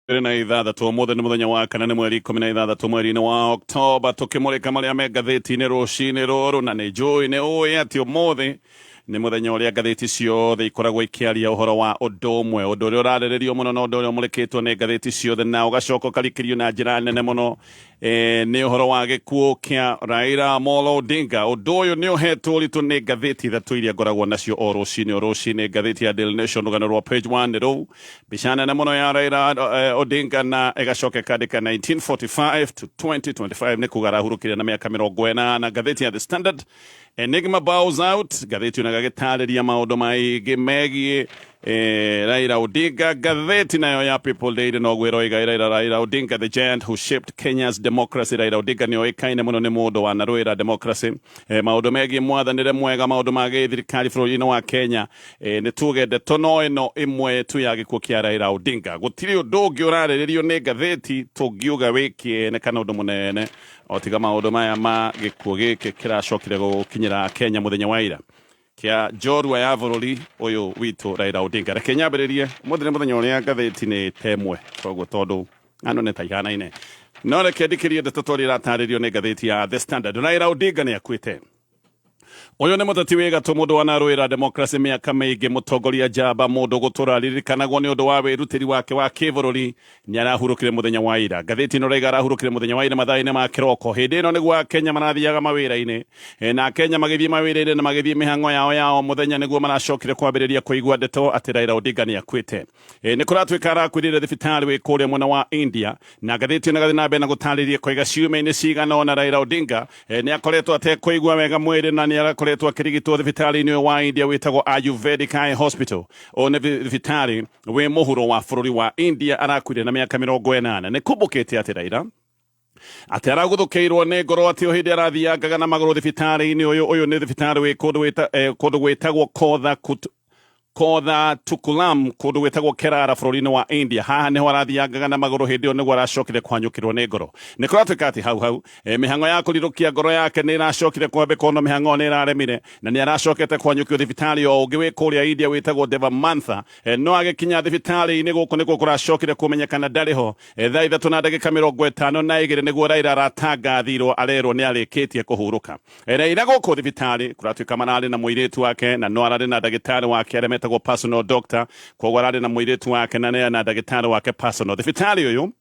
na ithathatå må thä nä må thenya wa kana nä mweri 16 mweri-inä wa Oktoba tå kä må rä ka marä a me ngathäti-inä rå cinä rå rå na nä njå nä å ä atä å må thä nä må thenya å rä a ngathäti ciothe ikoragwo ikä aria å horo wa å ndå å mwe å ndå å rä a å rarä rä rio må no na å ndå å rä a å må rä kä two nä ngathäti ciothe na å gacoka å karikä rio na njä ra nene må no nä å horo wa gä kuå kä a Raila Odinga å ndå å yå nä å hetwo ritå nä ngathäti ithatå iria ngoragwo nacio o rå cinä ngathäti ya Daily Nation rå gano rwa page 1 nä rå u mbica nene må no ya Raila Odinga na ĩgacoka ĩkandĩka 1945 to 2025 nĩ kuga arahurũkire na mĩaka 40 na ngathĩti ya The Standard Enigma bows out ngathĩti ĩyo gagĩtarĩria maũndũ maingĩ megiĩ Raila Odinga ngathĩti nayo ya People Daily no gwĩro igaĩra Raila Odinga the giant who shaped Kenya's democracy. Raila Odinga nĩ oĩkaine mũno nĩ mũndũ wanarũĩra democracy maũndũ megiĩ mwathanĩre mwega maũndũ ma gĩthirikari bũrũri-inĩ wa Kenya nĩ tuge ndeto no ĩno ĩmwe tu ya gĩkuũ kĩa Raila Odinga gũtirĩ ũndũ ũngĩ ũrarĩrĩrio nĩ ngathĩti tũngiuga wĩkĩene kana ũndũ mũnene o tiga maũndũ maya ma gĩkuũ gĩkĩ kĩracokire gũkinyĩra Kenya mũthenya wa ira kia njorua ya bũrũri ũyũ witũ Raila Odinga. Reke nyambĩrĩrie mũthĩ nĩ mũthenya ũrĩa ngathĩti nĩ temwe koguo tondũ ng'ano nĩ ta ihanaine no reke ndikĩrie ndeto tũrĩa iratarĩrio nĩ ngathĩti ya The Standard. Raila Odinga nĩ akuĩte. Ũyũ nĩ mũteti wĩ gatũ mũndũ wanarũĩra democracy mĩaka mĩingĩ mũtongoria njamba mũndũ gũtũra ririkanagwo nĩ ũndũ wa wĩrutĩri wake wa kĩbũrũri nĩ arahurũkire mũthenya wa ira. Ngathĩti ĩno rauga arahurũkire mũthenya wa ira mathaa-inĩ ma kĩroko. Hĩndĩ ĩno nĩguo Akenya marathiaga mawĩra-inĩ na Akenya magĩthiĩ mawĩra-inĩ na magĩthiĩ mĩhang'o yao ya o mũthenya nĩguo maracokire kwambĩrĩria kũigua ndeto atĩ Raila Odinga nĩ akuĩte. Nĩ kũratuĩka arakuĩrĩre thibitarĩ wĩ kũrĩa mwena wa India na ngathĩti ĩno ĩgathiĩ na mbere na gũtarĩria koiga ciumia-inĩ cigana ũna Raila Odinga nĩ akoretwo atekũigua wega mwĩrĩ na nĩ arakoretwo akĩrigitwo thibitarĩ-inĩ wa India wĩtagwo Ayurvedic Eye Hospital. O nĩ thibitarĩ wĩ mũhuro wa bũrũri wa India arakuire na mĩaka 80. Nĩ kumbũkĩte atĩ Raila atĩ aragũthũkĩirwo nĩ ngoro atĩ o hĩndĩ arathiangaga na magũrũ thibitarĩ-inĩ ũyũ nĩ thibitarĩ wĩ kũndũ gwĩtagwo Kotha Tukulam kũndũ gwĩtagwo Kerala bũrũri-inĩ wa India. Haha nĩho arathiangaga na magũrũ hĩndĩ ĩyo nĩguo aracokire kwanyũkĩrwo nĩ ngoro. Nĩ kũratuĩka atĩ hau mĩhang'o ya kũrirũkia ngoro yake nĩ ĩracokire kwambĩka no mĩhang'o nĩ ĩraremire na nĩ aracokete kwanyũkio thibitarĩ o ũngĩ wĩ kũrĩa India wĩtagwo Devamantha. No agĩkinya thibitarĩ-inĩ gũkũ nĩkuo kũracokire kũmenyekana ndarĩ ho thaa 3:52 nĩguo Raila aratangathirwo arerwo nĩ arĩkĩtie kũhurũka. Raila gũkũ thibitarĩ kũratuĩka mararĩ na mũirĩtu wake na no ararĩ na ndagĩtarĩ wake arĩa personal doctor koguo ararĩ na mũirĩtu wake na nĩ na ndagĩtarĩ wake personal. Thibitarĩ ũyũ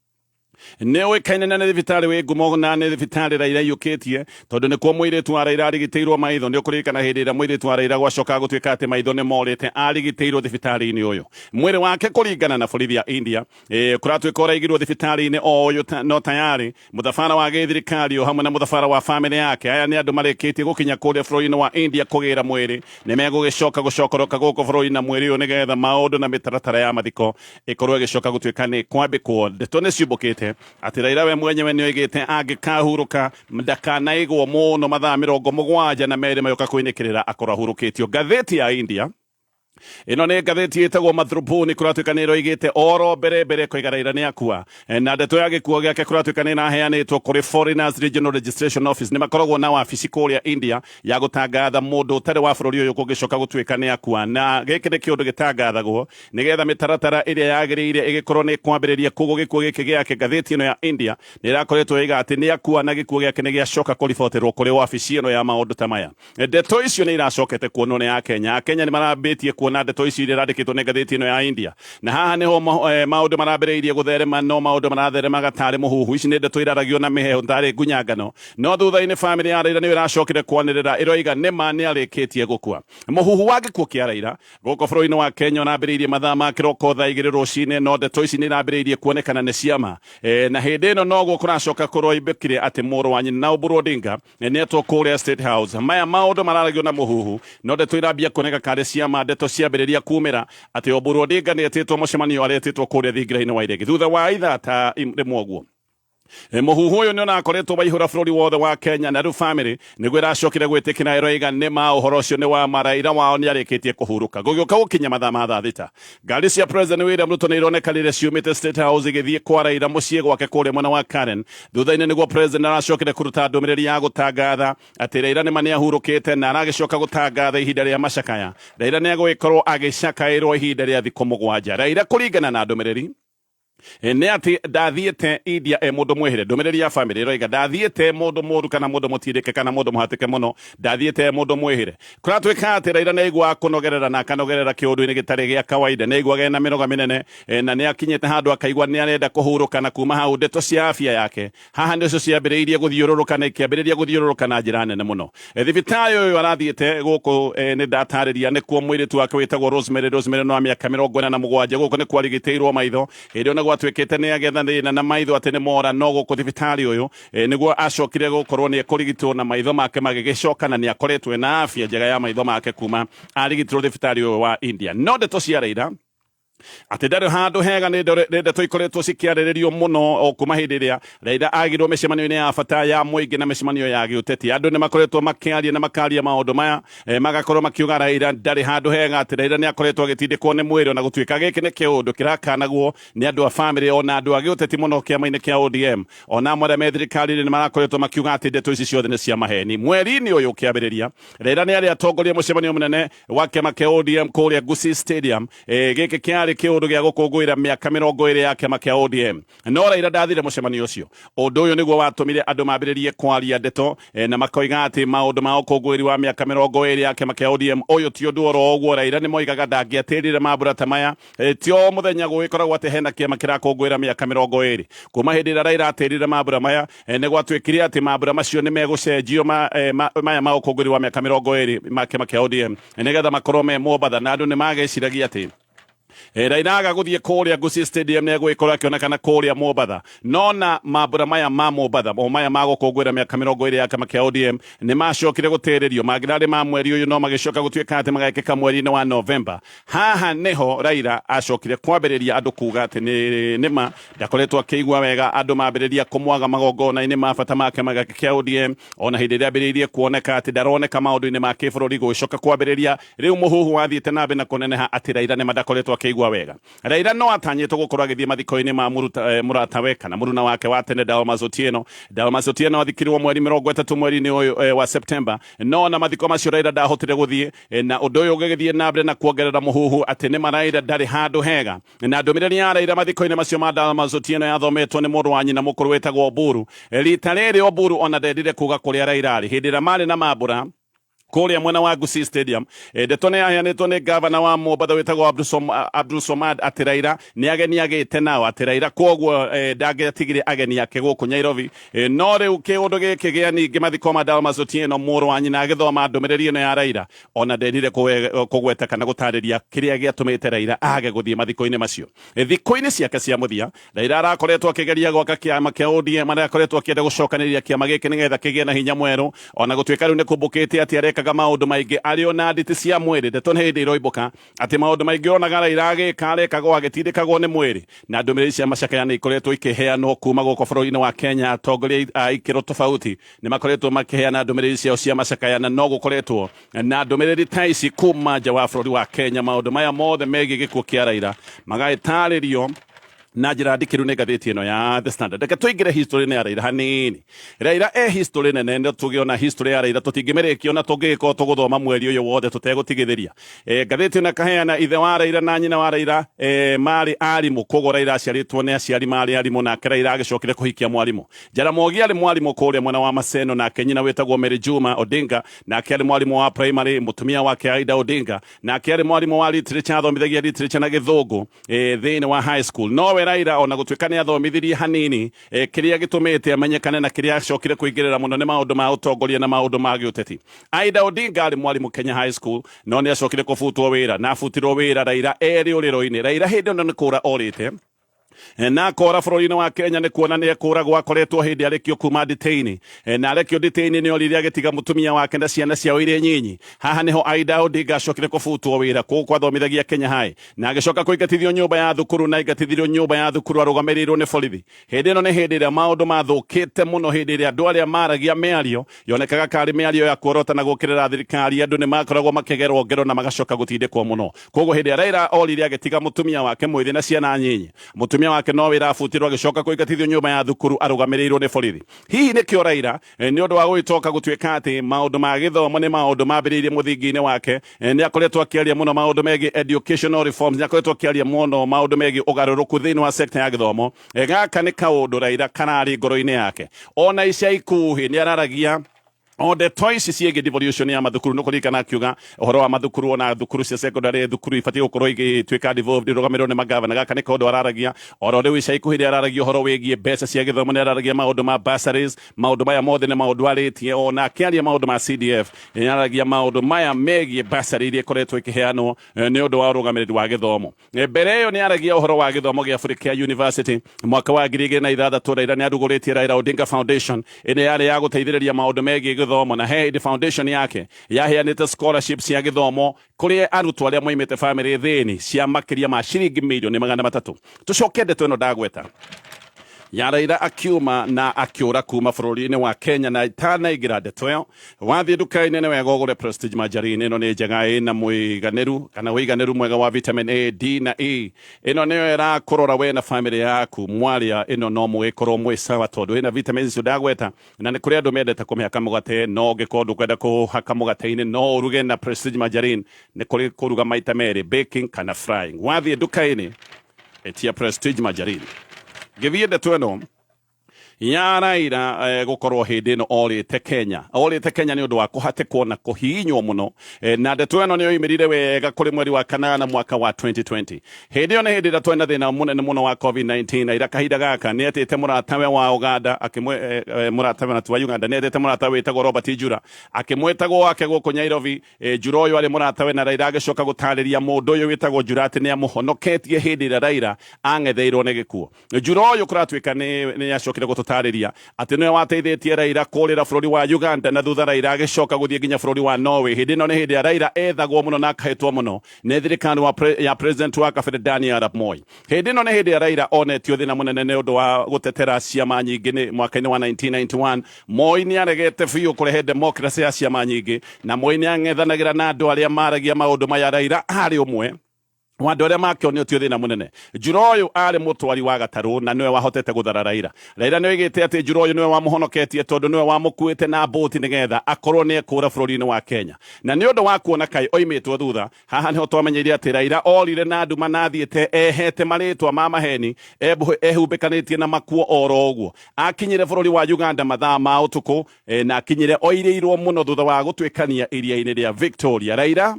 nĩ ũĩkaine na nĩ thibitarĩ wĩ ngumo na nĩ thibitarĩ Raila aiyũkĩtie tondũ nĩkuo mũirĩtu wa Raila arigitĩirwo maitho. Nĩ ũkũririkana hĩndĩ ĩrĩa mũirĩtu wa Raila gwacoka gũtuĩka atĩ maitho nĩ morĩte arigitĩirwo thibitarĩ-inĩ ũyũ. Mwĩrĩ wake kũringana na borithi ya India kũratuĩka ũraigirwo thibitarĩ-inĩ o ũyũ no tayarĩ mũthabara wa gĩthirikari o hamwe na mũthabara wa bamĩrĩ yake. Aya nĩ andũ marĩkĩtie gũkinya kũrĩa bũrũri-inĩ wa India kũgĩra mwĩrĩ nĩ megũgĩcoka gũcokoroka gũkũ bũrũri na mwĩrĩ ũyũ nĩgetha maũndũ na mĩtaratara ya mathiko ĩkorwo ĩgĩcoka gũtuĩka nĩ kwambĩkwo. Ndeto nĩ ciumbũkĩte atĩ Raila we mwenyewe nĩ oigĩte angĩkahurũka ndakanaigwo mũno mathaa 72 mayoka kwĩnĩkĩrĩra akorwo ahurũkĩtio. Ngathĩti ya India ĩno nĩ ngathĩti ĩtagwo Madhrubuni kũratuĩka nĩ ĩroigĩte oro mbere koiga Raila nĩ akua na ndeto ya gĩkuũ gĩake kũratuĩka nĩ ĩraheanĩtwo kũrĩ Foreigners Regional Registration Office. Nĩ makoragwo na wabici kũrĩa India ya gũtangatha mũndũ ũtarĩ wa bũrũri ũyũ kũngĩcoka gũtuĩka nĩ akua na gĩkĩ nĩ kĩũndũ gĩtangathagwo nĩgetha mĩtaratara ĩrĩa yagĩrĩire ĩgĩkorwo nĩ kwambĩrĩria koguo gĩkuũ gĩkĩ gĩake. Ngathĩti ĩno ya India nĩ ĩrakoretwo yoiga atĩ nĩ akua na gĩkuũ gĩake nĩ gĩacoka kũriboterwo kũrĩ wabici ĩno ya maũndũ ta maya. Ndeto icio nĩ iracokete kuonwo nĩ Akenya. Akenya nĩ marambĩtie kuona ndeto icio iria irandĩkĩtwo nĩ ngathĩti ĩno ya India na haha nĩho maũndũ marambĩrĩirie gũtherema no maũndũ maratheremaga tarĩ mũhuhu. Ici nĩ ndeto iraragio na mĩhehu tarĩ ngunyangano no thutha-inĩ bamĩrĩ ya Raila nĩ ĩracokire kwanĩrĩra ĩroiga nĩma nĩ arĩkĩtie gũkua. Mũhuhu wa gĩkuũ kĩa Raila gũkũ bũrũri-inĩ wa Kenya ũrambĩrĩirie mathaa ma kĩroko thaa 2 rũcinĩ no ndeto ici nĩ irambĩrĩirie kuonekana nĩ ciama na hĩndĩ ĩno noguo kũracoka kũroimbĩkire atĩ mũrũ wa nyina Oburu Odinga nĩ etwo kũrĩa State House. Maya maũndũ mararagio na mũhuhu no ndeto irambia kuoneka karĩ ciama ndeto ciambĩrĩria kumĩra atĩ Oburu Odinga nĩ etĩtwo mũcemanio aretĩtwo kũrĩa thingira-inĩ wa iregi thutha wa ithaa ta rĩmwe ũguo. Mũhuhu ũyũ nĩ onakoretwo waihũra bũrũri wothe wa Kenya na rĩu bamĩrĩ nĩguo ĩracokire gwĩtĩkĩra ĩroiga nĩma ũhoro ũcio nĩ wa ma Raila wao nĩ arĩkĩtie kũhurũka. Gũgĩũka gũkinya mathaa ma thaa thita ngari cia President William Ruto nĩ ironeka rĩrĩa ciumĩte State House igĩthiĩ kwa Raila mũciĩ gwake kũrĩa mwena wa Karen. Thutha-inĩ nĩguo President aracokire kũruta ndũmĩrĩri ya gũtangatha atĩ Raila nĩma nĩ ahurũkĩte na aragĩcoka gũtangatha ihinda rĩa macakaya. Raila nĩ agũgĩkorwo agĩcakaĩrwo ihinda rĩa thikũ 7. Raila kũringana na ndũmĩrĩri nä atä ndathiäte India må ndå mwä hä re ndå mä rä ri ya bamä rä roiga ndathiäte må ndå må ru kana må ndå må tindä ke kana må ndå må hatä ke må no ndathiäte må ndå mwä hä re kå ratwä ka atä Raila nä aigua kå nogerera na akanogerera kä å ndå-inä gä tarä gä a kawaida nä aigua gena mä noga mä nene na nä akinyä te handå akaigua nä arenda kå hurå kana kuma hau ndeto cia afya yake haha nä cio ciambä rä irie gå thiå rå rå ka na ikä ambä rä ria gå thiå rå rå ka na njä ra nene må no thibitarä å yå arathiäte gå kå nä ndatarä ria nä kuo mwä rä tu wake wä tagwo Rosemary no wa mä aka 47 gå kå nä kwarigä tä irwo maitho hä ndä ä yo nä gwatuä kä te nä agetha thä na maitho atä nä mora no gå kå thibitarä å yå nä guo acokire gå korwo nä ekå rigitwo na maitho make magä gä coka na nä akoretwo ena afya njega ya maitho make kuma arigitwo thibitarä å yå wa India no ndeto cia Raila atä ndarä handå hega nä ndeto ikoretwo cikä arä rä rio må no o kuma hä ndä ä rä a Raila agirwo mä cemanio-inä ya bata ya må ingä na mä cemanio ya gä å teti andå nä makoretwo makä aria na makaria maå ndå maya magakorwo makä uga Raila ndarä handå hega atä Raila nä akoretwo agä tindä kwo nä mwä rä ona gå tuä ka gä kä nä kä å ndå kä rakanagwo nä andå a bamä ona andå a gä å teti må no kä ama-inä kä a ODM ona amwe arä a me thirikari-inä nä marakoretwo makä uga atä ndeto ici ciothe nä cia maheni mweri-inä å yå kä ambä rä ria Raila nä arä atongoria må cemanio må nene wa kä ama kä ODM kå rä a Gusii Stadium gä kä kä arä kä å ndå gä a gå kå ngå ä ra mä aka 20 ya kä ama kä ODM no Raila ndathire må cemanio å cio å ndå å yå nä guo watå mire andå mambä rä rie kwaria ndeto na makoiga atä maå ndå ma å kå ngå ä ri wa mä aka 20 ya kä ama kä ODM å yå ti å ndå oro å guo Raila nä moigaga ndangä atä rire mambura ta maya ti o må thenya gå gä koragwo atä hena kä ama kä rakå ngå ä ra mä aka 20 kuma hä ndä ä rä a Raila atä rire mambura maya nä gwatuä kire atä mambura macio nä megå cenjio maya ma å kå ngå ä ri wa mä aka 20 ma kä ama kä ODM nä getha makorwo me Mombatha na andå nä mageciragia atä Raila aga gå thiä kå rä a Gusii Stadium nä egå ä korwo akä onekana kå rä a Mombatha no na mambura maya ma Mombatha o maya ma gå kå ngå ä ra mä aka 20 ya kä ama kä ODM nä macokire gå tä rä rio mangä rarä ma mweri å yå no magä coka gå tuä ka atä magakä ka mweri-inä wa November haha nä ho Raila acokire kwambä rä ria andå kuga atä nä ma ndakoretwo akä igua wega andå mambä rä ria kå mwaga magongona-inä ma bata make magakä kä ODM ona hä ndä ä rä a ambä rä irie kuoneka atä ndaroneka maå ndå-inä ma kä bå rå ri gå coka kwambä rä ria rä u må huhu wathiä te nambä na kå neneha atä Raila nä mandakoretwo akä igua wega Raila no atanyä two gå korwo agä thiä mathiko-inä ma må ratawe kana må runa wake wa tene Dalmas Otieno athikirwo mweri 30 mweri-inä å yå wa September no na mathiko macio Raila ndahotire gå thiä na å ndå å yå å gä thiä na mbere na kuongerera må huhu atä nä Raila ndarä handå hega na ndå mä rä ri ya Raila mathiko-inä macio ma Dalmas Otieno yathometwo nä må ndå wa nyina må kå rå wä tagwo Oburu rita rä rä Oburu ona ndendire kuga kå rä a Raila arä hä ndä ä rä a marä na mambura kũrĩa mwena wa Gusii Stadium ndeto nĩ yaheanĩtwo nĩ gavana wa Mombatha wĩtagwo Abdul Somad atĩ Raila nĩ ageni agĩte nao atĩ Raila koguo ndangĩatigire ageni ake gũkũ Nairobi no rĩu kĩũndũ gĩkĩ gĩa ningĩ mathiko ma Dalmas Otieno mũrũ wa nyina agĩthoma ndũmĩrĩri ĩno ya Raila ona ndendire kũgweta kana gũtarĩria kĩrĩa gĩatũmĩte Raila age gũthiĩ mathiko-inĩ macio thikũ-inĩ ciake cia mũthia Raila arakoretwo akĩgeria gwaka kĩama kĩa ODM arakoretwo akĩenda gũcokanĩrĩria kĩama gĩkĩ nĩgetha kĩgĩe na hinya mwerũ ona gũtuĩka rĩu nĩ kũmbũkĩte atĩ arekaga maũndũ maingĩ arĩ ona nditi cia mwĩrĩ ndeto nĩ hĩndĩ iroimbũka atĩ maũndũ maingĩ onaga Raila agĩka arekaga agĩtindĩkagwo nĩ mwĩrĩ na ndũmĩrĩri cia macakaya nĩ ikoretwo ikĩheanwo kuma gũkũ bũrũri-inĩ wa Kenya atongoria a ikĩro tofauti nĩ makoretwo makĩheana ndũmĩrĩri ciao cia macakaya na no gũkoretwo na ndũmĩrĩri ta ici kuma nja wa bũrũri wa Kenya maũndũ maya mothe megiĩ gĩkuũ kĩa Raila magagĩtarĩrio na njĩra ndikĩru nĩ ngathĩti ĩno ya The Standard reke tũingĩre history-inĩ ya Raila hanini Raila history nene nĩ tũgĩona history ya Raila tũtingĩmĩrĩkia ona tũngĩgĩkorwo tũgũthoma mweri ũyũ wothe tũtegũtigithĩria ngathĩti ĩno ĩkaheana ithe wa Raila na nyina wa Raila marĩ arimũ koguo Raila aciarĩtwo nĩ aciari marĩ arimũ nake Raila agĩcokire kũhikia mwarimũ Jaramogi arĩ mwarimũ kũrĩa mwena wa Maseno nake nyina wĩtagwo Mary Juma Odinga nake arĩ mwarimũ wa primary mũtumia wake Aida Odinga nake arĩ mwarimũ wa literature athomithagia literature na gĩthũngũ thĩinĩ wa high school no Raila ona gũtuĩka nĩ athomithirie hanini kĩrĩa gĩtũmĩte amenyekane na kĩrĩa acokire kũingĩrĩra mũno nĩ maũndũ ma ũtongoria na maũndũ ma gĩũteti Aida Odinga arĩ mwarimũ Kenya High School no nĩ acokire kũbutwo wĩra na abutirwo wĩra Raila erĩ ũrĩro-inĩ Raila hĩndĩ ĩno nĩ kũra orĩte na kora bũrũri-inĩ wa Kenya nĩ kuona nĩ ekũragwo akoretwo hĩndĩ arekio kuma nditĩini na arekio nditĩini nĩ orire agĩtiga mũtumia wake na ciana ciao irĩ nyinyi haha nĩho Aida Odinga acokire kũbutwo wĩra kũu athomithagia Kenya High na agĩcoka kũingatithio nyũmba ya thukuru na aingatithirio nyũmba ya thukuru arũgamĩrĩirwo nĩ borithi hĩndĩ ĩno nĩ hĩndĩ ĩrĩa maũndũ mathũkĩte mũno hĩndĩ ĩrĩa andũ arĩa maragia mĩario yonekaga karĩ mĩario ya kuorota na gũkĩrĩra thirikari andũ nĩ makoragwo makĩgerwo ngero na magacoka gũtindĩkwo mũno koguo hĩndĩ ĩrĩa Raila orire agĩtiga mũtumia wake mwĩthĩ na ciana nyinyi mũtumia mutumia wake no wira afutirwo agicoka kuingatithio nyumba ya thukuru arugamiriro ni borithi hihi ni kio Raila ni undu wa gwitoka gutuika ati maundu ma githomo ni maundu mambiriirie muthingi-ini wake ni akoretwo akiaria muno maundu megi educational reforms ni akoretwo akiaria muno maundu megi ugaruruku thiini wa sector ya githomo gaka ni kaundu Raila karari ngoro-ini yake ona ica ikuhi ni araragia on the toys ciege devolution ya mathukuru no kurikana akiuga uhoro wa mathukuru ona thukuru cia secondary thukuru ifati gukorwo igituika devolved rugamiro ne magavana gaka ni kaundu araragia oro riu ica ikuhi araragia uhoro wigie mbeca cia githomo ni araragia maundu ma bursaries maundu maya mothe ni maundu aritie ona akiaria maundu ma CDF ni araragia maundu maya megie bursary iria ikoretwo ikiheanwo ni undu wa rugamiriri wa githomo mbere iyo ni aragia uhoro wa githomo gia Africa University mwaka wa 2006 Raila ni aruguritie Raila Odinga Foundation ine yari ya guteithiriria maundu megie githomo na he foundation yake yaheanite scholarships ya githomo kuri arutwo aria moimite family thini cia makiria ma ciringi milioni 300 tucoke ndeto ino ndagweta ya Raila akiuma na akiura kuma bururi-ini wa Kenya na itanaingira ndeto iyo wathie nduka-ini ni wega ugure Prestige Margarine ino ni njega ina muiganiru kana wiganiru mwega wa vitamin A, D na E ino niyo irakurora we na family yaku mwaria ino no mugikorwo mwi sawa tondu ina vitamins icio ndagweta na ni kuri andu mendete kumihaka mugate no ngikorwo kwenda kuhaka mugate-ini no uruge na Prestige Margarine ni kuri kuruga maita meri baking kana frying wathie nduka-ini etia Prestige Margarine githie ndeto ino ya Raila gukorwo hindi ino orite Kenya ni undu wa kuhatikwo na kuhinywo muno na ndeto ino niyo imirire wega kuri mweri wa kanana mwaka wa 2020 hindi iyo ni hindi ira twena thina munene muno wa COVID-19 na ira kahinda gaka ni atite muratawe wa Uganda akimwe muratawe na tuwa Uganda ni atite muratawe witagwo Robert Njura akimwetagwo wake guku Nairobi Njura uyu ari muratawe na Raila agicoka gutariria mundu uyu witagwo Njura ati ni amuhonoketie hindi ira Raila angetheirwo ni gikuo Njura uyu kuratwika ni acokire gututariria ati niwe wateithitie Raila kurira bururi wa Uganda na thutha Raila agicoka guthie nginya bururi wa Norway hindi ino ni hindi ya Raila ethagwo muno na akahetwo muno ni thirikari ya president wa kabere Daniel Arap Moi hindi ino ni hindi ya Raila onetio thina munene ni undu wa gutetera ciama nyingi ni mwaka-ini wa 1991 Moi ni aregete biu kurehe democracy ya ciama nyingi na Moi ni ang'ethanagira na andu aria maragia maundu maya Raila ari umwe wandu aria makionio tio thina munene Njura uyu ari mutwari wa gataru na niwe wahotete guthara Raila niwe igite ati Njura uyu niwe wamuhonoketie tondu niwe wamukuite na boti nigetha akorwo ni ekura bururi-ini wa Kenya na ni undu wa kuona kai oimitwo thutha haha niho twamenyeire ati Raila orire na andu manathiite ehete maritwa ma maheni ehumbikanitie na makuo oro uguo akinyire bururi wa Uganda mathaa ma utuku na akinyire oireirwo muno thutha wa gutwikania iria-ini ria Victoria Raila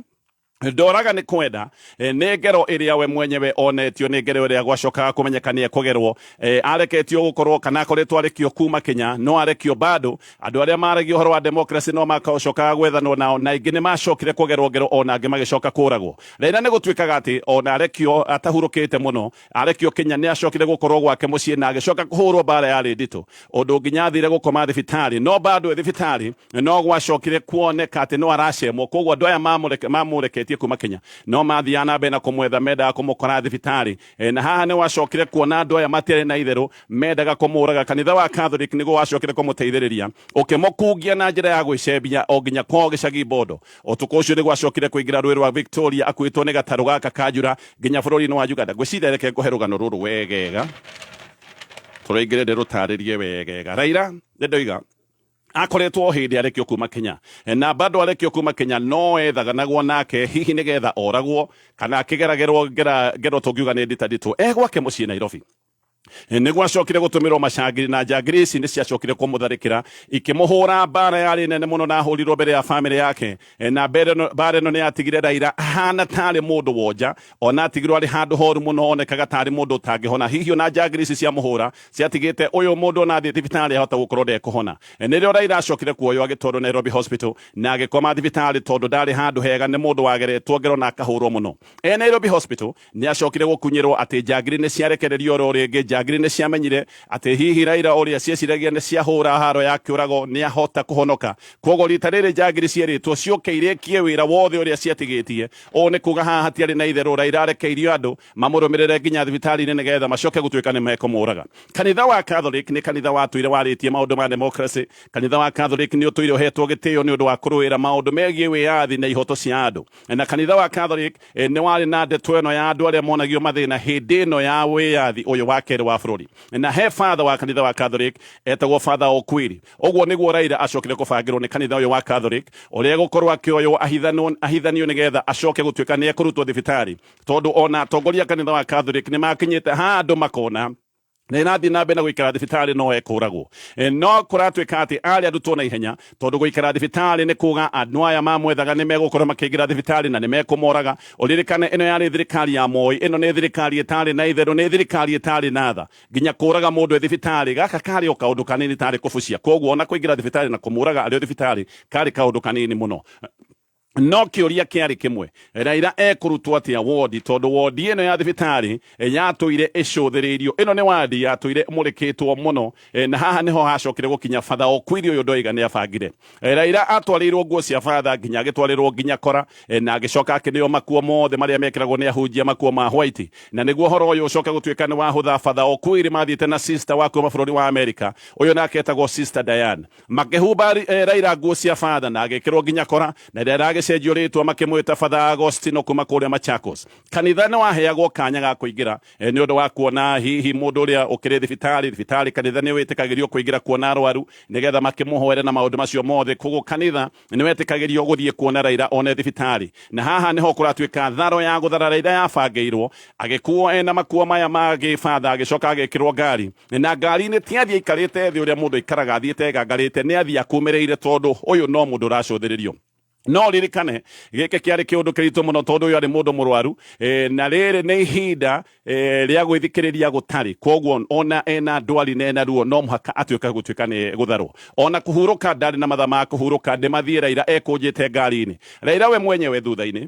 ndoraga ni kwenda ni ngero iria we mwenyewe onetio ni ngero iria gwacokaga kumenyekania kugerwo areketio gukorwo kana akoretwo arekio kuma Kenya no arekio bado andu aria maragio uhoro wa democracy no makacokaga gwethanwo nao na ingi ni macokire kugerwo ngero ona angi magicoka kuragwo Raila ni gutwikaga ati ona arekio atahurukite muno arekio Kenya ni acokire gukorwo gwake mucii na agicoka kuhurwo bara ya ndito undu nginya athire gukoma thibitari no bado thibitari no gwacokire kuoneka ati no aracemwo koguo andu aya mamureke kuma Kenya no mathiana be na kumwetha menda kumukora thibitari na haha ni wacokire kuona andu aya matire na itheru mendaga kumuraga kanitha wa Catholic nigo wacokire kumuteithiriria ukimukungia na njira ya gwicembia o nginya kwa gicagi bodo utuko ucio ni gwacokire kuingira rwiri rwa Victoria akuitwo ni gataru gaka kanjura nginya bururi-ini wa Uganda gwicira reke nguhe rugano ruru wegega turaingire ndirutaririe wegega Raila ndoiga akoretwo hindi arekio kuma Kenya na bado arekio kuma Kenya no ethaganagwo nake hihi nigetha oragwo kana akigeragerwo ngero tungiuga ni nditanditwo gwake mucii Nairobi ni gwacokire gutumirwo macangiri na njangiri ici ni ciacokire kumutharikira ikimuhura bara yari nene muno na hurirwo mbere ya family yake na bara ino ni atigire Raila hana tari mundu wonja ona atigirwo ari handu horu muno onekaga tari mundu utangihona hihi ona njangiri ici cia muhura ciatigite uyu mundu ona athie thibitari ahota gukorwo ndekuhona nirio Raila acokire kuoyo agitwarwo Nairobi hospital na agikoma thibitari tondu ndari handu hega ni mundu wageretwo ngero na akahurwo muno Nairobi hospital ni acokire gukunyirwo ati njangiri ni ciarekererio ro ringi njagiri nĩ ciamenyire atĩ hihi Raila ũrĩa cieciragia nĩ ciahũra haro ya kĩũrago nĩ ahota kũhonoka. Koguo rita rĩrĩ njagiri cierĩtwo cioke irĩkie wĩra wothe ũrĩa ciatigĩtie. Ũũ nĩ kuga haha hatiarĩ na itherũ, Raila arekeirio andũ mamũrũmĩrĩre nginya thibitarĩ-inĩ nĩgetha macoke gũtuĩka nĩ mekũmũraga. Kanitha wa Catholic nĩ kanitha watũire warĩtie maũndũ ma democracy. Kanitha wa Catholic nĩ ũtũire ũhetwo gĩtĩo nĩ ũndũ wa kũrũĩra maũndũ megiĩ wĩyathi na ihoto cia andũ. Na kanitha wa Catholic nĩ warĩ na ndeto ĩno ya andũ arĩa monagio mathĩna hĩndĩ ĩno ya wĩyathi ũyũ wa kerĩ wa bũrũri. Na he father wa kanitha wa Catholic etagwo Father Okwiri. Ũguo nĩguo Raila acokire kũbangĩrwo nĩ kanitha ũyũ wa Catholic ũrĩa egũkorwo akĩoywo ahithanio nĩgetha acoke gũtuĩka nĩ ekũrutwo thibitarĩ, tondũ ona atongoria kanitha wa Catholic nĩ makinyĩte handũ makona na ĩrathiĩ na mbere na gũikara thibitarĩ no ekũragwo. No kũratuĩka atĩ arĩ arutwo na ihenya, tondũ gũikara thibitarĩ nĩ kuga andũ aya mamwethaga nĩ megũkorwo makĩingĩra thibitarĩ na nĩ mekũmoraga. Ũririkane ĩno yarĩ thirikari ya Moi, ĩno nĩ thirikari ĩtarĩ na itherũ, nĩ thirikari ĩtarĩ na tha. Nginya kũraga mũndũ thibitarĩ gaka karĩ o kaũndũ kanini tarĩ kũbucia. Koguo ona kũingĩra thibitarĩ na kũmũraga arĩ o thibitarĩ karĩ kaũndũ kanini mũno. No kĩũria kĩarĩ kĩmwe, Raila ekũrutwo atĩa wodi, tondũ wodi ĩno ya thibitarĩ yatũire ĩcũthĩrĩirio. Ĩno nĩ wadi yatũire mũrĩkĩtwo mũno, na haha nĩho hacokire gũkinya Father Okwiri ũyũ ndoiga nĩ abangire. Raila atwarĩirwo nguo cia father nginya agĩtwarĩrwo nginya kora, na agĩcoka akĩneo makuo mothe marĩa mekĩragwo nĩ ahunjia, makuo ma white. Na nĩguo ũhoro ũyũ ũcoke gũtuĩka nĩ wahũtha, Father Okwiri mathiĩte na sister wa kuuma bũrũri wa America, ũyũ nake etagwo Sister Diane, makĩhumba Raila nguo cia father na agĩkĩrwo nginya kora, na cenjio rĩtwa makĩmwĩta Father Agostino kuma kũrĩa Machakos. Kanitha nĩ waheagwo kanya ga kũingĩra nĩ ũndũ wa kuona hihi mũndũ ũrĩa ũkĩrĩ thibitarĩ kanitha nĩ wĩtĩkagĩrio kũingĩra kuona arwaru nĩgetha makĩmũhoere na maũndũ macio mothe. Koguo kanitha nĩ wetĩkagĩrio gũthiĩ kuona Raila one thibitarĩ. Na haha nĩho kũratuĩka tharo ya gũthara Raila yabangĩirwo, agĩkuo ena makuo maya magĩ father, agĩcoka agĩkĩrwo ngari, na ngari-inĩ ti athiĩ aikarĩte thĩ ũrĩa mũndũ aikaraga athiĩte gangarĩte, nĩ athiĩ akumĩrĩire, tondũ ũyũ no mũndũ ũracũthĩrĩrio. No ririkane gĩkĩ kĩarĩ kĩũndũ kĩritũ mũno, tondũ ũyũ arĩ mũndũ mũrwaru, na rĩrĩ nĩ ihinda rĩa gwĩthikĩrĩria gũtarĩ. Koguo ona ena ndwari na ena ruo no mũhaka atuĩka gũtuĩka nĩ gũtharwo. Ona kũhurũka ndarĩ na mathaa ma kũhurũka, ndĩmathiĩ Raila ekũnjĩte ngari-inĩ. Raila we mwenyewe thutha-inĩ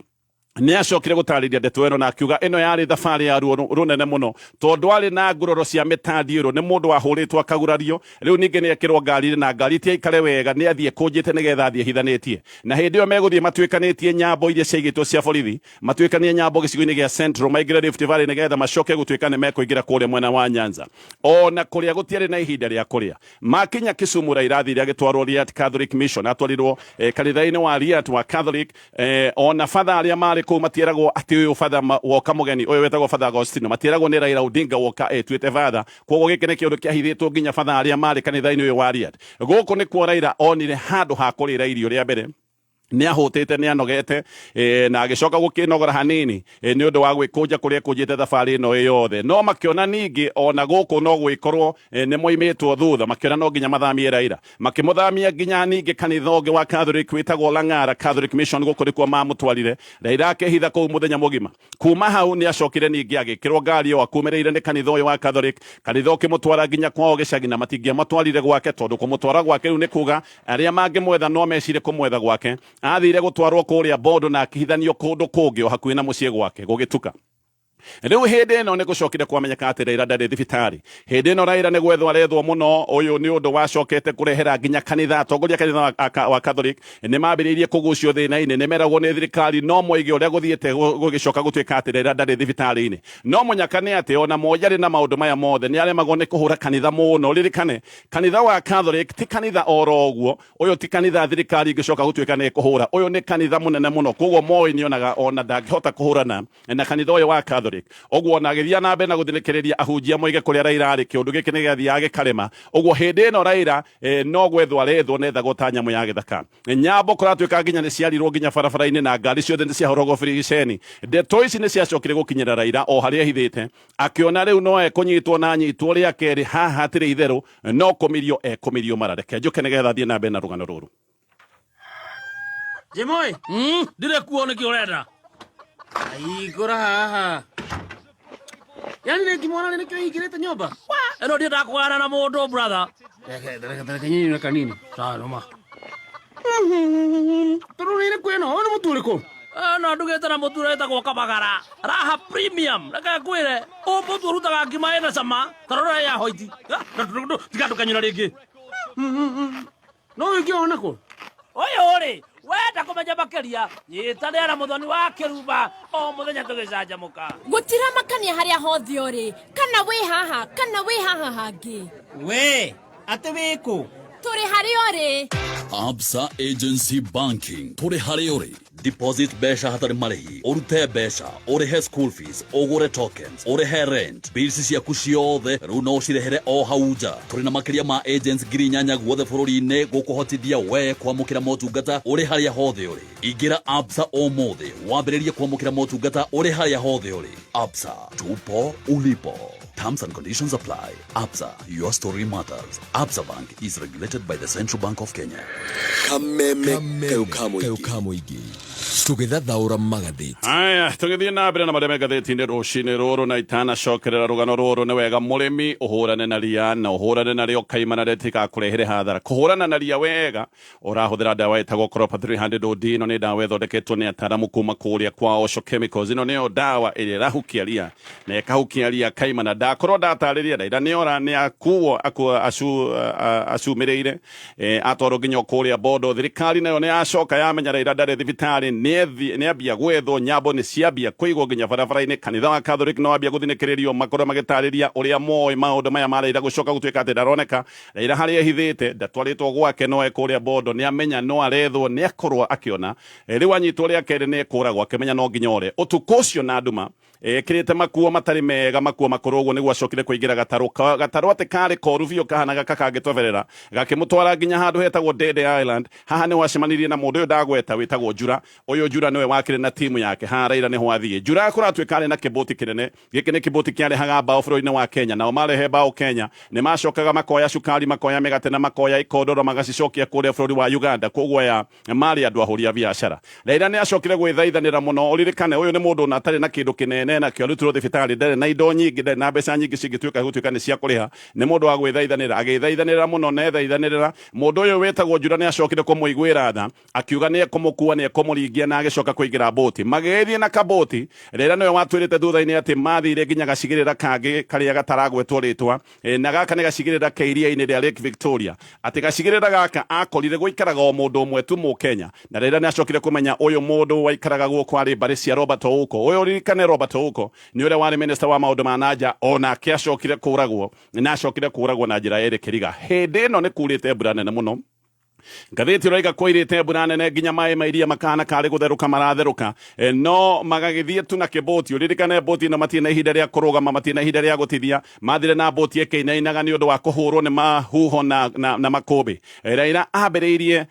nĩ acokire gũtarĩria ndeto ĩno na akiuga ĩno yarĩ thabarĩ ya ruo rũnene mũno, tondũ arĩ na nguraro cia mĩtandiũrũ, nĩ mũndũ wahũrĩtwo akagurario. Rĩu ningĩ nĩ ekĩrwo ngari-inĩ na ngari ti aikare wega, nĩ athiĩ kũnjĩte nĩgetha athiĩ hithanĩtie. Na hĩndĩ ĩyo megũthiĩ matuĩkanĩtie nyambo iria ciaigĩtwo cia borithi, matuĩkanie nyambo gĩcigo-inĩ gĩa Central, maingĩre Rift Valley nĩgetha macoke gũtuĩka nĩ mekũingĩra kũrĩa mwena wa Nyanza. Ona kũrĩa gũtiarĩ na ihinda rĩa kũrĩa. Makinya Kisumu, Raila athire agĩtwarwo Riat Catholic Mission, atwarirwo kanitha-inĩ wa Riat wa Catholic. Ona father arĩa marĩ kũu matieragwo atĩ ũyũ father woka mũgeni ũyũ wetagwo Father Agostino, matieragwo nĩ Raila Odinga woka etuĩte father. Koguo gĩkĩ nĩ kĩũndũ kĩahithĩtwo nginya father arĩa marĩ kanitha-inĩ ũyũ wa Riat. Gũkũ nĩkuo Raila onire handũ ha kũrĩra irio rĩa mbere. Nĩ ahũtĩte, nĩ anogete, na agĩcoka gũkĩnogora hanini nĩ ũndũ wa gwĩkũnja kũrĩa ekũnjĩte thabarĩ ĩno yothe. No makĩona ningĩ ona gũkũ no gwĩkorwo nĩ moimĩtwo thutha, makĩona no nginya mathamie Raila, makĩmũthamia nginya ningĩ kanitha ũngĩ wa Catholic wĩtagwo Lang'ara Catholic Mission, gũkũ nĩkuo mamũtwarire. Raila akĩhitha kũu mũthenya mũgima. Kuma hau nĩ acokire ningĩ agĩkĩrwo ngari ĩyo akumĩrĩire nĩ kanitha ũyũ wa Catholic. Kanitha ũkĩmũtwara nginya kwao gĩcagi, na matingĩamũtwarire gwake, tondũ kũmũtwara gwake rĩu nĩ kuga arĩa mangĩmwetha no mecire kũmwetha gwake. Athire gũtwarwo kũrĩa Bondo na akĩhithanio kũndũ kũngĩ o hakuhĩ na mũciĩ gwake gũgĩtuka. Rĩu hĩndĩ ĩno nĩ gũcokire kwamenyeka atĩ Raila ndarĩ thibitarĩ. Hĩndĩ ĩno Raila nĩ gwethwo arethwo mũno. Ũyũ nĩ ũndũ wacokete kũrehera nginya kanitha, atongoria kanitha wa Catholic nĩ mambĩrĩirie kũgucio thĩna-inĩ, nĩ meragwo nĩ thirikari no moige ũrĩa gũthiĩte gũgĩcoka gũtuĩka atĩ Raila ndarĩ thibitarĩ-inĩ. No mũnyaka nĩ atĩ ona mojarĩ na maũndũ maya mothe nĩ aremagwo nĩ kũhũra kanitha mũno. Ririkane kanitha wa Catholic ti kanitha oro ũguo, ũyũ ti kanitha thirikari ingĩcoka gũtuĩka nĩ kũhũra. Ũyũ nĩ kanitha mũnene mũno, koguo Moi nĩ onaga ona ndangĩhota kũhũrana na kanitha ũyũ wa Catholic. Ũguo na agĩthiĩ na mbere na gũthikĩrĩria ahunjia moige kũrĩa Raila arĩ, kĩũndũ gĩkĩ nĩ gĩathiaga gĩkarema. Ũguo hĩndĩ ĩno Raila no gwethwo arethwo nethagwo ta nyamũ ya gĩthaka. Nyambo kũratuĩka nginya nĩ ciarirwo nginya barabara-inĩ na ngari ciothe nĩ ciahorogwo birigiceni. Ndeto ici nĩ ciacokire gũkinyĩra Raila o harĩa ahithĩte, akĩona rĩu no ekũnyitwo na nyitwo rĩa kerĩ. Haha hatirĩ itherũ, no kũmirio ekũmirio mara. Reke njoke nĩgetha thiĩ na mbere na rũgano rũrũ. Jemoi, ndirĩ kuo nĩkĩ ũrenda? Aigũra haha. Yani rĩngĩ mwana nĩkĩo hingĩrĩte nyũmba? Ĩno ndiendakũgana na mũndũ brother. Reke nyinyi kanini. Sawa noma. Tũrũ nĩ kwĩno, nĩ mũtu ũrĩkũ? No ndugite na mutura etagwo kabagara raha premium reke kwire o mutu rutaga ngima ena cama tarora ya hoiti tiga ndukanyira ringi no wingi ona ko oyo ri wenda kumenya makiria nyitanira muthoni wa kiruba o muthenya tugicanjamuka gutira makania haria hothe uri kana wi haha hangi we ate wiku turi hari uri Absa Agency Banking turi hari uri deposit besha hatari marihi urute besha urihe school fees ugure tokens urihe rent bills ciaku ciothe riu no cirehere o hauja turi na makiria ma agents ngiri nyanya guothe bururi-ini gukuhotithia we kwamukira motungata uri haria hothe uri ingira Absa omothe wambiririe kwamukira motungata uri haria hothe uri Absa tupo ulipo. Terms and conditions apply. Absa, your story matters. Absa Bank is regulated by the Central Bank of Kenya. Kameme Keukamoigi. Tũgĩthathaũra magathĩti. Aya, tũgĩthiĩ na mbere na marĩa me ngathĩti-inĩ rũcinĩ rũrũ na itanacokerera rũgano rũrũ nĩ wega mũrĩmi ũhũrane na ria na ũhũrane narĩo kaimana rĩtigakũrehere hathara. Kũhũrana na ria wega ũrahũthĩra ndawa ĩtagwo Crop 300 OD. Ĩno nĩ ndawa ĩthondeketwo nĩ ataaramu kuma kũrĩa kwa Osho Chemicals. Ĩno nĩyo ndawa ĩrĩa ĩrahukia ria na ĩkahukia ria kaimana. Ndakorwo ndatarĩria ndaira nĩora nĩ akuo acumĩrĩire atwarwo nginya kũrĩa Bondo. Thirikari nayo nĩ yacoka yamenya Raila ndarĩ thibitarĩ nĩ ambia gwethwo nyambo nĩ ciambia kũigwo nginya barabara-inĩ. Kanitha wa Catholic no ambia gũthinĩkĩrĩrio makorwo magĩtarĩria ũrĩa moĩ maũndũ maya ma Raila gũcoka gũtuĩka atĩ ndaroneka Raila harĩa ehithĩte ndatwarĩtwo gwake no kũrĩa Bondo. Nĩ amenya no arethwo nĩ akorwo akĩona rĩu anyitwo rĩa kerĩ nĩ kũragwo akĩmenya no nginya ore ũtukũ ũcio na nduma ekĩrĩte makuo matarĩ mega makuo makũrũ ũguo nĩguo acokire kũingĩra gatarũ atĩ karĩ koru biũ kahana gaka kangĩtoberera gakĩmũtwara nginya handũ hetagwo Dede Island. Haha nĩ wacemanirie na mũndũ ũyũ ndagweta wĩtagwo Njura. Ũyũ Njura nĩwe wakĩrĩ na timu yake ha Raila nĩho athiĩ. Njura kũratuĩka arĩ na kĩbũti kĩnene. Gĩkĩ nĩ kĩbũti kĩarehaga mbaũ bũrũri-inĩ wa Kenya. Nao marehe mbaũ Kenya nĩ macokaga makoya cukari makoya mĩgate na makoya ikondoro magacicokia kũrĩa bũrũri wa Uganda. Koguo ya marĩ andũ ahũri a biacara. Raila nĩ acokire gwĩthaithanĩra mũno. Ũririkane ũyũ nĩ mũndũ ũnatarĩ na kĩndũ kĩnene nakĩo rĩturwo thibitarĩ ndarĩ na indo nyingĩ ndarĩ na mbeca nyingĩ cingĩtuĩka gũtuĩka nĩ cia kũrĩha. Nĩ mũndũ wa gwĩthaithanĩra agĩthaithanĩra mũno na ethaithanĩra. Mũndũ ũyũ wĩtagwo Njura nĩ acokire kũmũiguĩra tha akiuga nĩ ekũmũkua nĩ ekũmũringia na agĩcoka kũingĩra boti. Magĩthiĩ na kaboti Raila nĩwe watwĩrĩte thutha-inĩ atĩ mathire nginya gacigĩrĩra kangĩ karĩa gataragwetwo rĩtwa na gaka nĩ gacigĩrĩra ka iria-inĩ rĩa Lake Victoria. Atĩ gacigĩrĩra gaka akorire gũikaraga o mũndũ ũmwe tu Mũkenya. Na Raila nĩ acokire kũmenya ũyũ mũndũ waikaraga gũkũ arĩ mbarĩ cia Robert Ouko. Ũyũ ririkane Robert Ouko nĩ ũrĩa warĩ minister wa maũndũ ma nanja onake acokire kũragwo na acokire kũragwo na njĩra yerĩ kĩriga. Hĩndĩ ĩno nĩ kurĩte mbura nene mũno. Ngathĩti ũraiga kwairĩte mbura nene nginya maĩ ma iria makana karĩ gũtherũka maratherũka. No magagĩthiĩ tu na kĩbũti. Ũririkane bũti ĩno matirĩ na ihinda rĩa kũrũgama matirĩ na ihinda rĩa gũtithia. Mathire na bũti ĩkĩinainaga nĩ ũndũ wa kũhũrwo nĩ mahuho na makũmbĩ. Raila ambĩrĩirie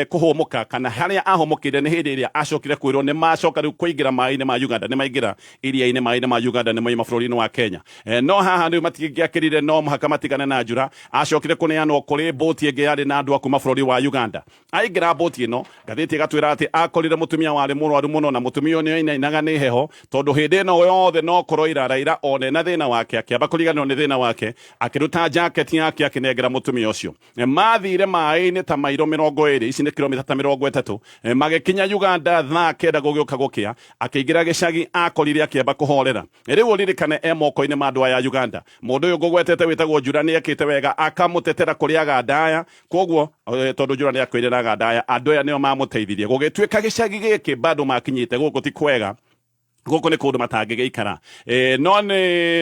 kũhũmũka kana harĩa ahũmũkĩire nĩ hĩndĩ ĩrĩa acokire kwĩrwo nĩ macoka rĩu kũingĩra maĩ-inĩ ma Uganda. Nĩ maingĩra iria-inĩ maĩ-inĩ ma Uganda nĩ moima bũrũri-inĩ wa Kenya. No haha rĩu matingĩakĩrire no mũhaka matigane na Njura. Acokire kũneanwo kũrĩ bũti ĩngĩ yarĩ na andũ a kuma bũrũri wa Uganda. Aingĩra boti ĩno ngathĩti ĩgatwĩra atĩ akorire mũtumia warĩ mũrwaru mũno na mũtumia ũyũ nĩainainaga nĩ heho tondũ hĩndĩ ĩno yothe no kũroira Raila one na thĩna wake akĩamba kũriganĩrwo nĩ thĩna wake akĩruta jacket yake akĩnengera mũtumia ũcio. Mathire maĩ-inĩ ta mairo 20 ici nĩ kilomita ta 30 magĩkinya Uganda thaa kenda gũgĩũka gũkĩa akĩingĩra gĩcagi akorire akĩamba kũhorera. Rĩu ũririkane moko-inĩ ma andũ aya Uganda. Mũndũ ũyũ ngũgwetete wĩtagwo Njura nĩ ekĩte wega akamũtetera kũrĩ agandaya. Koguo tondũ Njura nĩ akwĩrĩra agandaya andũ aya nĩo mamũteithirie gũgĩtuĩka gĩcagi gĩkĩ bado makinyĩte gũkũ ti kwega. Gũkũ nĩ kũndũ matangĩgĩikara.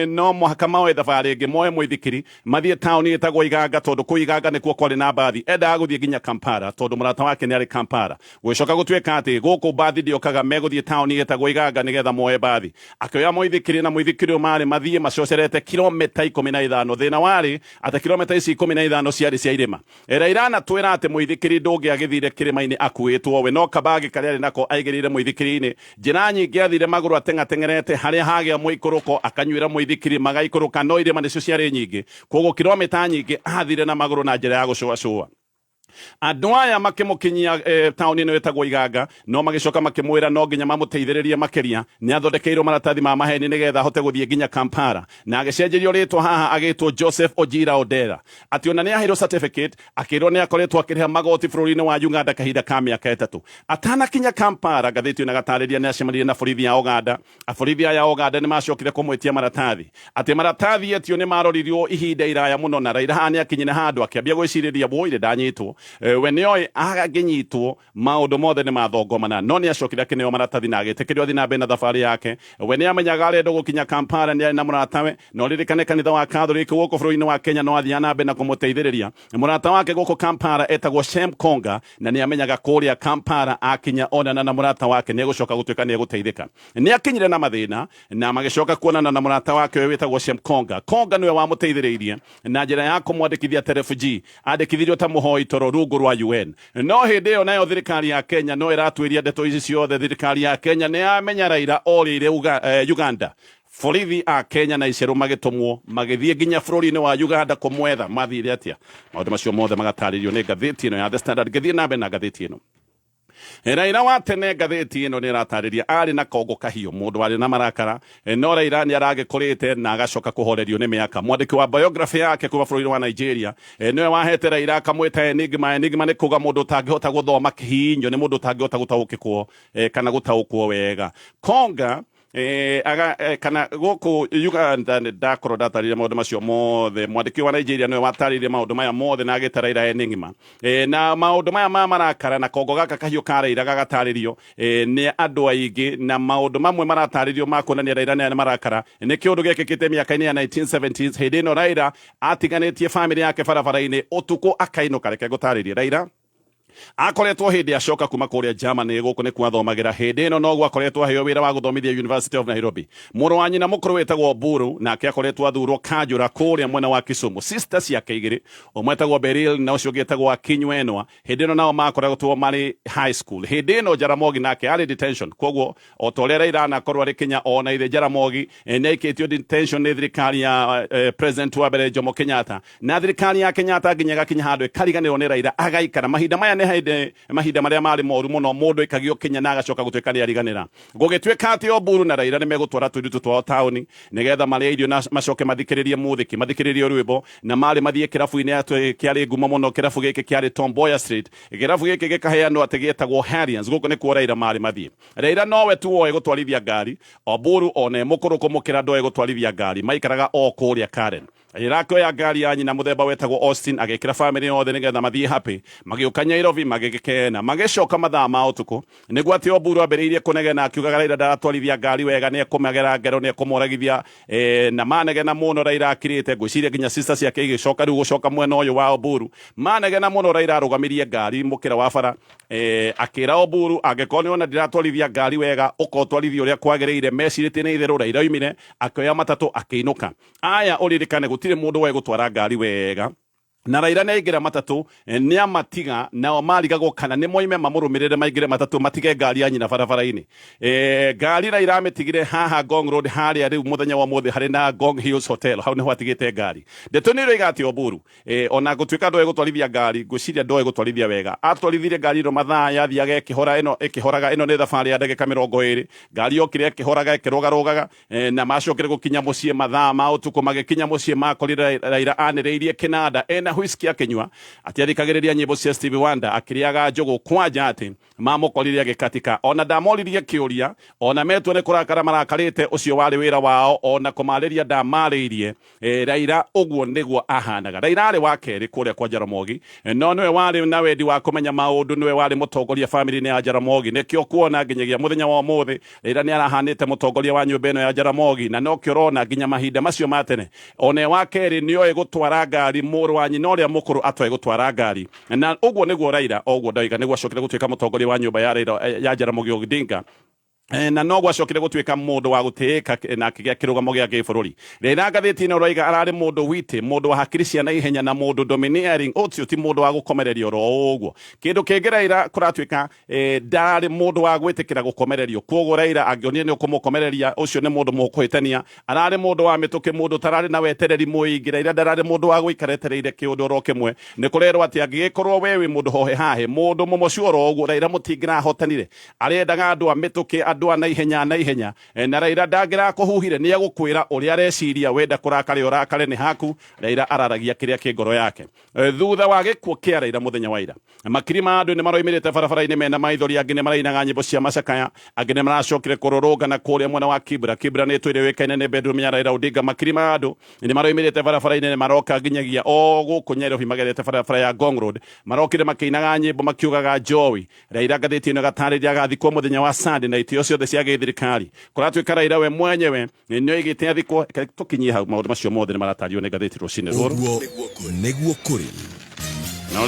No mũhaka maoe thabarĩ ĩngĩ moe mũithikiri mathiĩ taũni ĩtagwo Iganga tondũ kũu Iganga nĩkuo kwarĩ na mbathi. Endaga gũthiĩ nginya Kampala tondũ mũrata wake nĩ arĩ Kampala. Gũgĩcoka gũtuĩka atĩ gũkũ mbathi ndĩũkaga megũthiĩ taũni ĩtagwo Iganga nĩgetha moe mbathi. Akĩoya mũithikiri na mũithikiri ũyũ marĩ mathiĩ macocerete kilomita 15. Thĩna warĩ atĩ kilomita ici 15 ciarĩ cia irĩma. Raila anatwĩra atĩ mũithikiri ndũngĩagĩthire kĩrĩma-inĩ akuĩtwo we no kabagi karĩa arĩ nako aigĩrĩire mũithikiri-inĩ. Njĩra nyingĩ athire magũrũ atengatengerete harĩa hagĩa mũikũrũko akanyuĩra mũithikiri magaikũrũka no irĩma nĩcio ciarĩ nyingĩ. Koguo kilomita nyingĩ athire na magũrũ na njĩra ya gũcũacũa. andå aya makimukinyia tauni ino etagwo Iganga no magicoka makimwira no nginya mamuteithiririe makiria ni athondekeirwo maratathi ma maheni nigetha hote guthie nginya Kampala na agicenjerio ritwa haha agitwo Joseph Ojira Odera ati ona ni ahiro certificate akirwo ni akoretwo akiriha magoti bururi-ini wa Uganda kahinda ka miaka 3 atana kinya Kampala gathiti na gatariria ni acemanirie na borithi ya Uganda borithi ya Uganda ni macokire kumwitia maratathi ati maratathi etio ni maroririo ihinda iraya muno na Raila hani akinyine handu akiambia gwiciriria boire ndanyitwo we nioe agaginyitwo maundu mothe ni mathongomana no ni acokire akineo maratathi na agitikirio athi na mbere na thabari yake we ni amenyaga arenda gukinya Kampala ni na muratawe no ririkane kanitha wa Catholic guku bururi-ini wa Kenya no athia na mbere na kumuteithiriria murata wake guku Kampala etagwo Shem Konga na ni amenyaga kuria Kampala akinya onana na murata wake ni gucoka gutuika ni guteithika ni akinyire na mathina na magicoka kuonana na murata wake we wetagwo Shem Konga niwe wa muteithiririe na njira ya kumwandikithia refugee andikithirio ta muhoi toro rungu rwa UN no hindi yo nayo thirikari ya Kenya no iratwiria ndeto ici ciothe thirikari ya Kenya ni amenya Raila orire Uganda borithi a Kenya na icero magitumwo magithie nginya bururi-ini wa Uganda kumwetha mathire atia maundu macio mothe magataririo ni ngathiti ino ya The Standard githie na mbere na ngathiti ino Raila wa tene ngathiti ino ni ratariria ari na kongo kahio mundu ari na marakara no Raila ni aragikurite na agacoka kuhorerio ni miaka mwandiki wa biography yake kuva bururi wa Nigeria niwe wahete Raila akamwita enigma ni kuga mundu utangihota guthoma kihinyo ni mundu utangihota gutaukikwo kana gutaukwo wega Konga kana guku Uganda ndakoro datarire maundu macio mothe mwandiki wa Nigeria niwe watarire maundu maya mothe na agitaraira enigma na maundu maya marakara na kongo gaka kahio karaira gagataririo ni andu aingi na maundu mamwe marataririo makonania Raila ni marakara ni kiundu gekikite miaka-ini ya 1970s hindi no Raila atiganitie family yake barabara-ini utuku akainuka reke gutaririe Raila akoretwo hindi acoka kuma kuria Germany guku ni kwathomagira hindi no no akoretwo aheo wira wa guthomithia University of Nairobi muru wa nyina mukuru wetagwo Buru na akoretwo athurwo Kanjura kuria mwena wa Kisumu sisters yake igiri umwe etagwo Beryl na ucio getagwo Akinywenwa hindi no nao makoretwo mari high school hindi no Jaramogi nake ari detention koguo otoria Raila na korwo ari Kenya ona ithe Jaramogi ni aikitio detention ni thirikari ya president wa mbere Jomo Kenyatta na thirikari ya Kenyatta nginya gakinya handu ikariganirwo ni Raila agaikara mahinda maya mahinda maria mari moru muno mundu ikagio Kenya na agacoka gutuika ni ariganira gugituika ati Oburu na Raila ni megutwara tuiritu twao tauni nigetha maria irio na macoke mathikiririe muthiki mathikiririe rwimbo na mari mathie kirabu-ini atu kiari ngumo muno kirabu giki kiari Tomboya Street kirabu giki gikaheanwo ati getagwo Harriers guku ni kuo Raila mari mathie Raila nowe tu oe gutwarithia ngari Oburu one mukuru kumukira ndoe gutwarithia ngari maikaraga o kuria Karen irakioya ngari ya nyina muthemba wetagwo Austin agikira family yothe nigetha mathie happy magiuka Nairobi magigikena magicoka mathaa ma utuku niguo ati Oburu ambiriirie kunegena akiugaga Raila ndaratwarithia ngari wega ni ekumagera ngero ni ekumoragithia na manegena muno Raila akirite gwiciria nginya sisters yake igicoka riu gucoka mwena uyu wa Oburu manegena muno Raila arugamirie ngari mukira wa bara akira Oburu agekoni ona ndiratwarithia ngari wega ukotwarithia uria kwagiriire mecirite ni itheru Raila umire akioya matatu akiinuka aya uririkane gutire mundu we gutwara ngari wega na Raila neigira matatu ni amatiga nao marigagwo kana ni moime mamurumirire maigire matatu matige ngari ya nyina barabara-ini ngari Raila ametigire haha Ngong Road haria riu muthenya wa mothe hari na Ngong Hills Hotel hau niho atigite ngari ndeto ni roigati Oburu ona gutwika ndoe gutwarithia ngari gwiciria ndoe gutwarithia wega atwarithirie ngari ro mathaa yathiaga ikihora ino ikihoraga ino ni thabari ya ndagika 20 ngari okire ikihoraga ikirugarugaga na macokire gukinya mucie mathaa ma utuku magikinya mucie makorire Raila aniriirie kinanda ena whisky akinywa atiarikagiriria nyimbo cia Stevie Wonder akiriaga njogo kwanja ati mamukorire agikatika ona ndamoririe kiuria ona metwo ni kurakara marakarite ucio wari wira wao ona kumariria ndamariirie Raila uguo niguo ahanaga Raila ari wa keri kuria kwa Jaramogi no niwe wari na wendi wa kumenya maundu niwe wari mutongoria family ni ya Jaramogi nikio kuona nginyagia muthenya wa muthi Raila ni arahanite mutongoria wa nyumba ino ya Jaramogi na no kiorona nginya mahinda macio matene ona wa keri nioe gutwara ngari muru wa nyina uria mukuru atwae gutwara ngari na uguo niguo Raila uguo ndaiga niguo acokire gutuika mutongoria wa nyumba ya Raila ya Jaramogi Odinga na no gwacokire gutuika mundu wa gutiika na kigia kirugamo gia gibururi rira ngathiti no roiga arari mundu wite mundu wa hakiri cia na ihenya na mundu domineering otio ti mundu wa gukomererio ro uguo kindu kingiraira kuratuika ndari mundu wa gwitikira gukomererio kwogo Raila angionie ni ukumukomereria ucio ni mundu mukuhitania arari mundu wa mituki mundu tarari na wetereri muingira ira ndarari mundu wa guikaretereire kiundu ro kimwe ni kurerwo ati angigikorwo wewe mundu hohe hahe mundu mumocua ro uguo Raila mutingira hotanire arendaga andu a mituki andu a na ihenya na Raila ndagira kuhuhire ni agukwira uria areciria wenda kurakare urakare ni haku Raila araragia kiria kingoro yake thutha wa gikuo kia Raila muthenya wa ira makiri ma andu ni maroimirite barabara-ini mena maithori angine marainaga nyimbo cia macakaya angine maracokire kururunga na kuria mwena wa Kibra ni twire wekaine ni bedroom ya Raila Odinga makiri ma andu ni maroimirite barabara-ini ni maroka nginyagia o guku Nyeri magerete barabara ya Ngong Road marokire makinaga nyimbo makiugaga Joey Raila ngathiti ino gatariria gathikwo muthenya wa Sunday na itio ciothe cia githirikari kuratuika Raila we mwenyewe nio igite athikwo tukinyie hau maundu macio mothe ni maratario ni ngathiti rucine ruru niguo kuri na